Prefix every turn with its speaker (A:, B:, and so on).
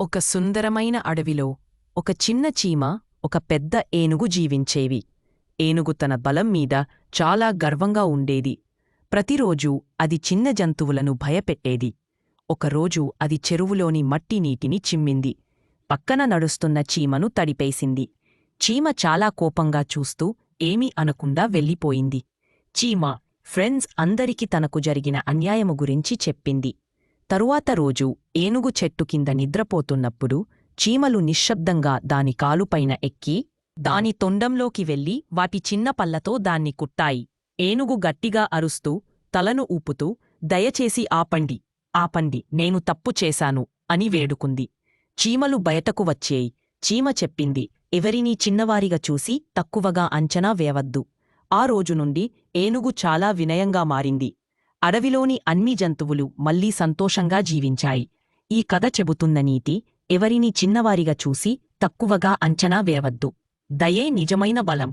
A: ఒక సుందరమైన అడవిలో ఒక చిన్న చీమ ఒక పెద్ద ఏనుగు జీవించేవి. ఏనుగు తన బలం మీద చాలా గర్వంగా ఉండేది. ప్రతిరోజూ అది చిన్న జంతువులను భయపెట్టేది. ఒకరోజు అది చెరువులోని మట్టి నీటిని చిమ్మింది. పక్కన నడుస్తున్న చీమను తడిపేసింది. చీమ చాలా కోపంగా చూస్తూ ఏమీ అనకుండా వెళ్ళిపోయింది. చీమ ఫ్రెండ్స్ అందరికి తనకు జరిగిన అన్యాయము గురించి చెప్పింది. తరువాత రోజు ఏనుగు చెట్టు కింద నిద్రపోతున్నప్పుడు చీమలు నిశ్శబ్దంగా దాని కాలుపైన ఎక్కి దాని తొండంలోకి వెళ్లి వాటి చిన్న పళ్లతో దాన్ని కుట్టాయి. ఏనుగు గట్టిగా అరుస్తూ తలను ఊపుతూ దయచేసి ఆపండి, ఆపండి, నేను తప్పు చేశాను అని వేడుకుంది. చీమలు బయటకు వచ్చేయి. చీమ చెప్పింది, ఎవరినీ చిన్నవారిగా చూసి తక్కువగా అంచనా వేయవద్దు. ఆ రోజు నుండి ఏనుగు చాలా వినయంగా మారింది. అడవిలోని అన్ని జంతువులు మళ్లీ సంతోషంగా జీవించాయి. ఈ కథ చెబుతున్న నీతి, ఎవరినీ చిన్నవారిగా చూసి తక్కువగా అంచనా వేయవద్దు. దయే నిజమైన బలం.